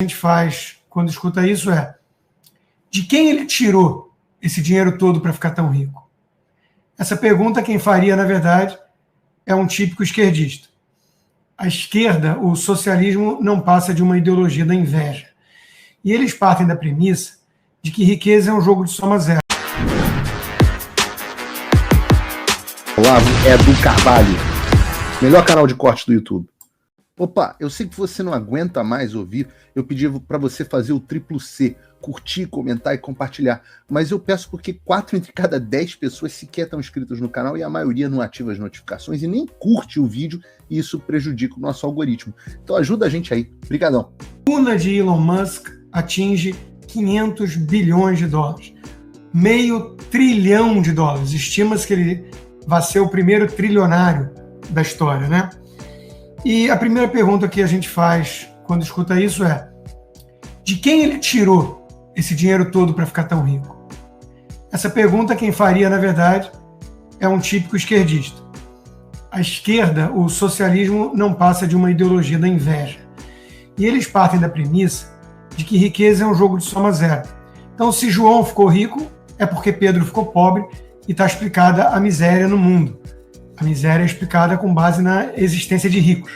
A gente faz quando escuta isso é: de quem ele tirou esse dinheiro todo para ficar tão rico? Essa pergunta quem faria, na verdade, é um típico esquerdista. A esquerda, o socialismo, não passa de uma ideologia da inveja. E eles partem da premissa de que riqueza é um jogo de soma zero. Olá, é do Carvalho, melhor canal de corte do YouTube. Opa, eu sei que você não aguenta mais ouvir, eu pedi para você fazer o triplo C, curtir, comentar e compartilhar, mas eu peço porque 4 entre cada 10 pessoas sequer estão inscritas no canal e a maioria não ativa as notificações e nem curte o vídeo e isso prejudica o nosso algoritmo. Então ajuda a gente aí, brigadão. A fortuna de Elon Musk atinge 500 bilhões de dólares, $500 bilhão. Estima-se que ele vai ser o primeiro trilionário da história, né? E a primeira pergunta que a gente faz quando escuta isso é: de quem ele tirou esse dinheiro todo para ficar tão rico? Essa pergunta quem faria, na verdade, é um típico esquerdista. A esquerda, o socialismo, não passa de uma ideologia da inveja. E eles partem da premissa de que riqueza é um jogo de soma zero. Então, se João ficou rico, é porque Pedro ficou pobre e está explicada a miséria no mundo. A miséria é explicada com base na existência de ricos.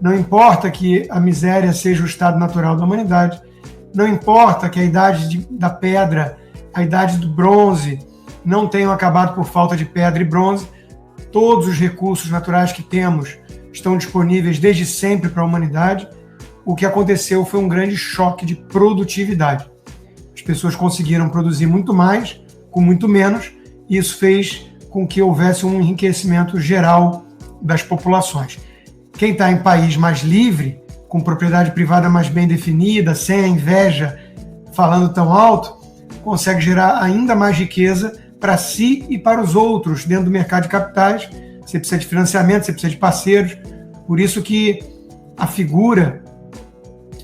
Não importa que a miséria seja o estado natural da humanidade, não importa que a idade da pedra, a idade do bronze, não tenham acabado por falta de pedra e bronze, todos os recursos naturais que temos estão disponíveis desde sempre para a humanidade. O que aconteceu foi um grande choque de produtividade. As pessoas conseguiram produzir muito mais, com muito menos, e isso fez com que houvesse um enriquecimento geral das populações. Quem está em país mais livre, com propriedade privada mais bem definida, sem a inveja falando tão alto, consegue gerar ainda mais riqueza para si e para os outros dentro do mercado de capitais. Você precisa de financiamento, você precisa de parceiros. Por isso que a figura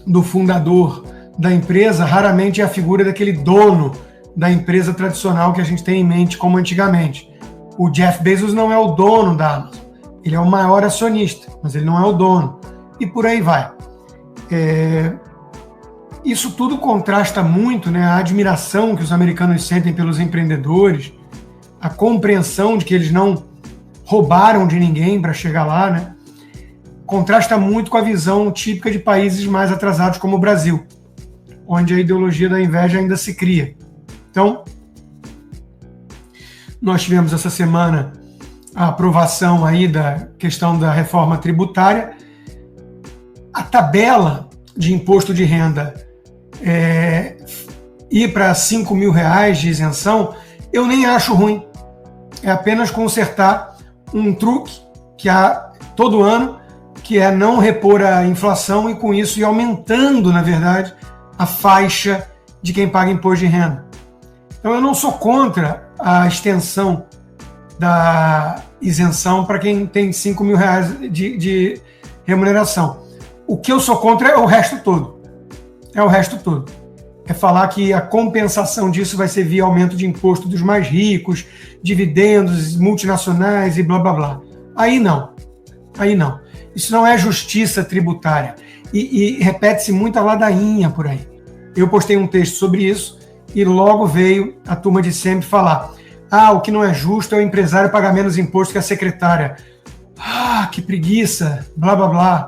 do fundador da empresa raramente é a figura daquele dono da empresa tradicional que a gente tem em mente como antigamente. O Jeff Bezos não é o dono da Amazon, ele é o maior acionista, mas ele não é o dono, e por aí vai. Isso tudo contrasta muito, né, a admiração que os americanos sentem pelos empreendedores, a compreensão de que eles não roubaram de ninguém para chegar lá, né, contrasta muito com a visão típica de países mais atrasados como o Brasil, onde a ideologia da inveja ainda se cria. Então, nós tivemos essa semana a aprovação aí da questão da reforma tributária. A tabela de imposto de renda ir para R$5 mil de isenção, eu nem acho ruim. É apenas consertar um truque que há todo ano, que é não repor a inflação e com isso ir aumentando, na verdade, a faixa de quem paga imposto de renda. Então eu não sou contra a extensão da isenção para quem tem R$5 mil de remuneração. O que eu sou contra é o resto todo. É o resto todo. É falar que a compensação disso vai ser via aumento de imposto dos mais ricos, dividendos multinacionais e blá blá blá. Aí não. Aí não. Isso não é justiça tributária. E repete-se muita ladainha por aí. Eu postei um texto sobre isso e logo veio a turma de sempre falar: o que não é justo é o empresário pagar menos imposto que a secretária. Que preguiça, blá blá blá.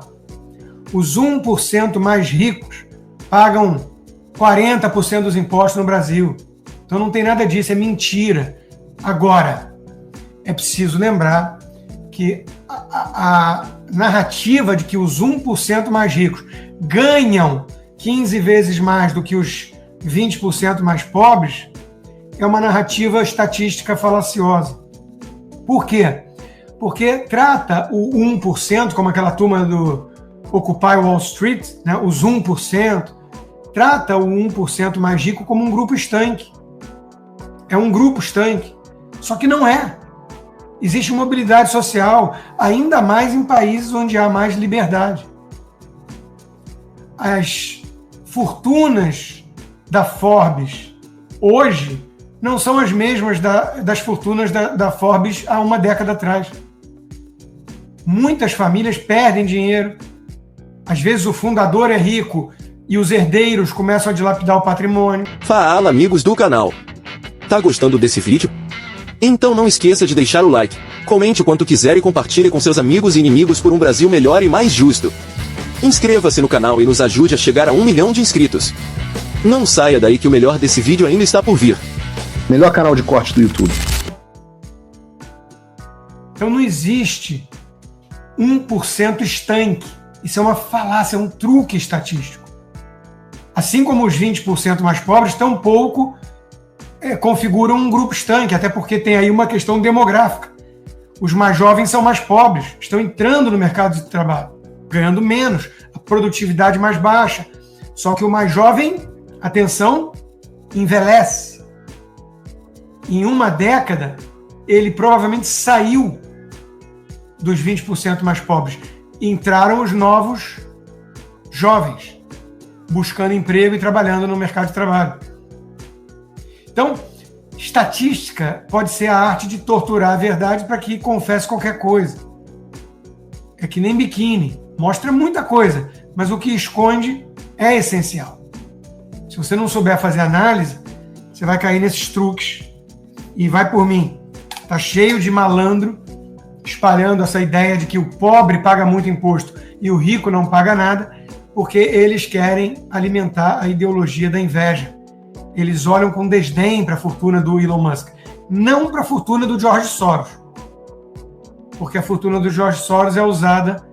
Os 1% mais ricos pagam 40% dos impostos no Brasil. Então não tem nada disso, é mentira. Agora, é preciso lembrar que a narrativa de que os 1% mais ricos ganham 15 vezes mais do que os 20% mais pobres é uma narrativa estatística falaciosa. Por quê? Porque trata o 1%, como aquela turma do Occupy Wall Street, né, os 1%, trata o 1% mais rico como um grupo estanque. É um grupo estanque. Só que não é. Existe mobilidade social, ainda mais em países onde há mais liberdade. As fortunas da Forbes hoje não são as mesmas das fortunas da Forbes há uma década atrás. Muitas famílias perdem dinheiro. Às vezes o fundador é rico e os herdeiros começam a dilapidar o patrimônio. Fala, amigos do canal. Tá gostando desse vídeo? Então não esqueça de deixar o like, comente o quanto quiser e compartilhe com seus amigos e inimigos por um Brasil melhor e mais justo. Inscreva-se no canal e nos ajude a chegar a 1 milhão de inscritos. Não saia daí que o melhor desse vídeo ainda está por vir. Melhor canal de corte do YouTube. Então não existe 1% estanque. Isso é uma falácia, é um truque estatístico. Assim como os 20% mais pobres, tampouco configuram um grupo estanque, até porque tem aí uma questão demográfica. Os mais jovens são mais pobres, estão entrando no mercado de trabalho, ganhando menos, a produtividade mais baixa. Só que o mais jovem, atenção, envelhece. Em uma década, ele provavelmente saiu dos 20% mais pobres. Entraram os novos jovens, buscando emprego e trabalhando no mercado de trabalho. Então, estatística pode ser a arte de torturar a verdade para que confesse qualquer coisa. É que nem biquíni, mostra muita coisa, mas o que esconde é essencial. Se você não souber fazer análise, você vai cair nesses truques. E vai por mim, tá cheio de malandro espalhando essa ideia de que o pobre paga muito imposto e o rico não paga nada, porque eles querem alimentar a ideologia da inveja. Eles olham com desdém para a fortuna do Elon Musk, não para a fortuna do George Soros, porque a fortuna do George Soros é usada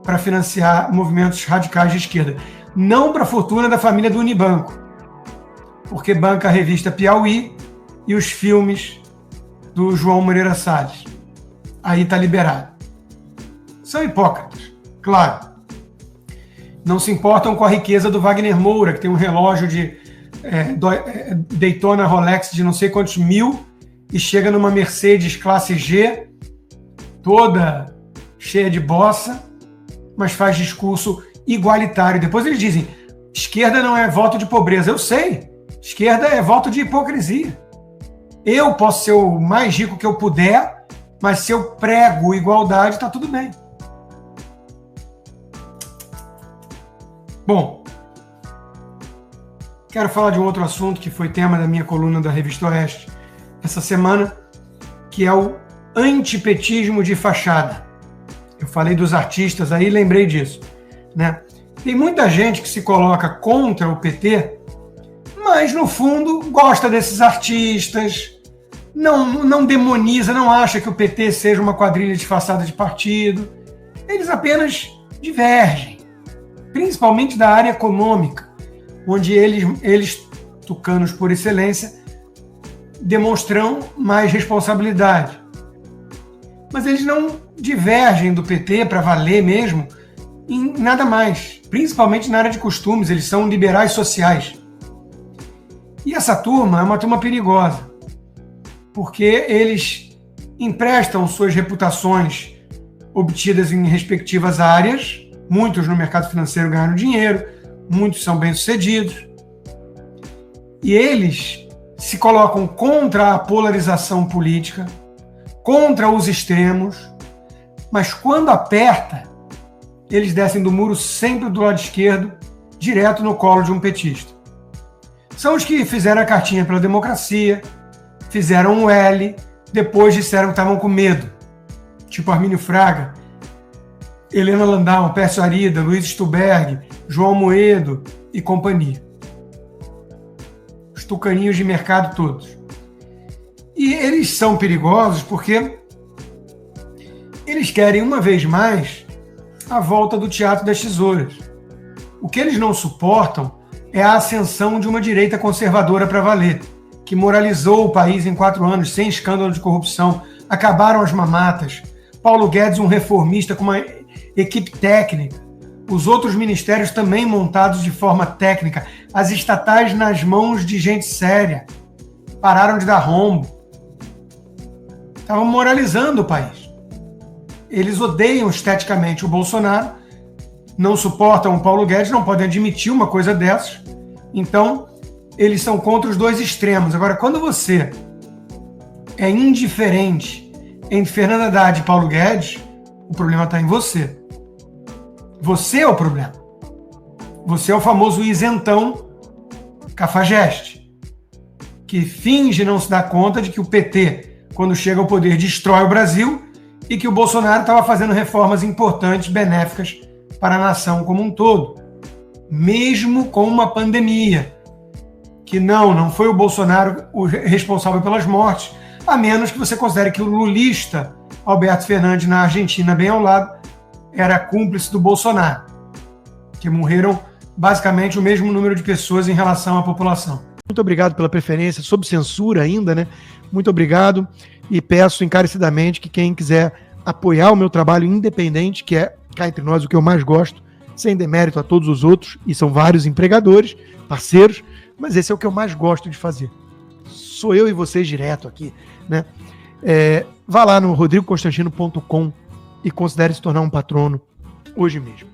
para financiar movimentos radicais de esquerda, não para a fortuna da família do Unibanco, porque banca a revista Piauí e os filmes do João Moreira Salles. Aí está liberado. São hipócritas, claro. Não se importam com a riqueza do Wagner Moura, que tem um relógio de Daytona Rolex de não sei quantos mil e chega numa Mercedes classe G, toda cheia de bossa, mas faz discurso igualitário. Depois eles dizem, esquerda não é voto de pobreza. Eu sei, esquerda é voto de hipocrisia. Eu posso ser o mais rico que eu puder, mas se eu prego igualdade, está tudo bem. Bom, quero falar de um outro assunto que foi tema da minha coluna da Revista Oeste essa semana, que é o antipetismo de fachada. Eu falei dos artistas aí, lembrei disso, né? Tem muita gente que se coloca contra o PT, mas no fundo gosta desses artistas, não demoniza, não acha que o PT seja uma quadrilha disfarçada de partido. Eles apenas divergem, principalmente da área econômica, onde eles, tucanos por excelência, demonstram mais responsabilidade. Mas eles não divergem do PT para valer mesmo em nada mais, principalmente na área de costumes. Eles são liberais sociais. E essa turma é uma turma perigosa, porque eles emprestam suas reputações obtidas em respectivas áreas. Muitos no mercado financeiro ganharam dinheiro, muitos são bem-sucedidos, e eles se colocam contra a polarização política, contra os extremos, mas quando aperta, eles descem do muro sempre do lado esquerdo, direto no colo de um petista. São os que fizeram a cartinha pela democracia, fizeram um L, depois disseram que estavam com medo, tipo Armínio Fraga, Helena Landau, Pércio Arida, Luiz Stuberg, João Moedo e companhia. Os tucaninhos de mercado todos. E eles são perigosos porque eles querem, uma vez mais, a volta do teatro das tesouras. O que eles não suportam é a ascensão de uma direita conservadora para valer, que moralizou o país em 4 anos, sem escândalo de corrupção. Acabaram as mamatas. Paulo Guedes, um reformista com uma equipe técnica. Os outros ministérios também montados de forma técnica. As estatais nas mãos de gente séria. Pararam de dar rombo. Estavam moralizando o país. Eles odeiam esteticamente o Bolsonaro, não suportam o Paulo Guedes, não podem admitir uma coisa dessas. Então, eles são contra os dois extremos. Agora, quando você é indiferente entre Fernando Haddad e Paulo Guedes, o problema está em você. Você é o problema. Você é o famoso isentão cafajeste, que finge não se dar conta de que o PT, quando chega ao poder, destrói o Brasil e que o Bolsonaro estava fazendo reformas importantes, benéficas para a nação como um todo, mesmo com uma pandemia, que não foi o Bolsonaro o responsável pelas mortes, a menos que você considere que o lulista Alberto Fernandes, na Argentina, bem ao lado, era cúmplice do Bolsonaro, que morreram basicamente o mesmo número de pessoas em relação à população. Muito obrigado pela preferência, sob censura ainda, né? Muito obrigado e peço encarecidamente que quem quiser apoiar o meu trabalho independente, que é, cá entre nós, o que eu mais gosto, sem demérito a todos os outros, e são vários empregadores, parceiros, mas esse é o que eu mais gosto de fazer. Sou eu e vocês direto aqui, né? Vá lá no rodrigoconstantino.com e considere se tornar um patrono hoje mesmo.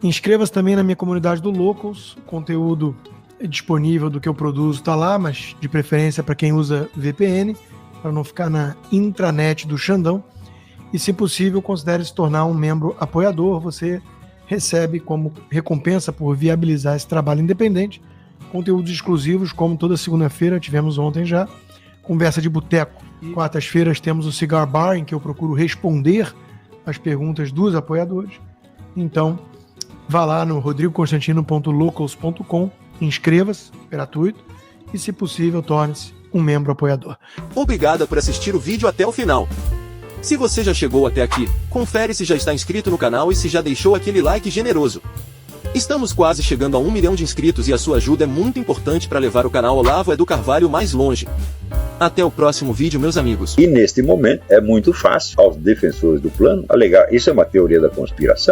Inscreva-se também na minha comunidade do Locals, o conteúdo disponível do que eu produzo está lá, mas de preferência para quem usa VPN, para não ficar na intranet do Xandão. E, se possível, considere se tornar um membro apoiador. Você recebe como recompensa por viabilizar esse trabalho independente conteúdos exclusivos, como toda segunda-feira, tivemos ontem já, Conversa de Boteco. Quartas-feiras temos o Cigar Bar, em que eu procuro responder as perguntas dos apoiadores. Então, vá lá no rodrigoconstantino.locals.com, inscreva-se, gratuito, e, se possível, torne-se um membro apoiador. Obrigado por assistir o vídeo até o final. Se você já chegou até aqui, confere se já está inscrito no canal e se já deixou aquele like generoso. Estamos quase chegando a 1 milhão de inscritos e a sua ajuda é muito importante para levar o canal Olavo Edu Carvalho mais longe. Até o próximo vídeo, meus amigos. E neste momento é muito fácil aos defensores do plano alegar isso é uma teoria da conspiração.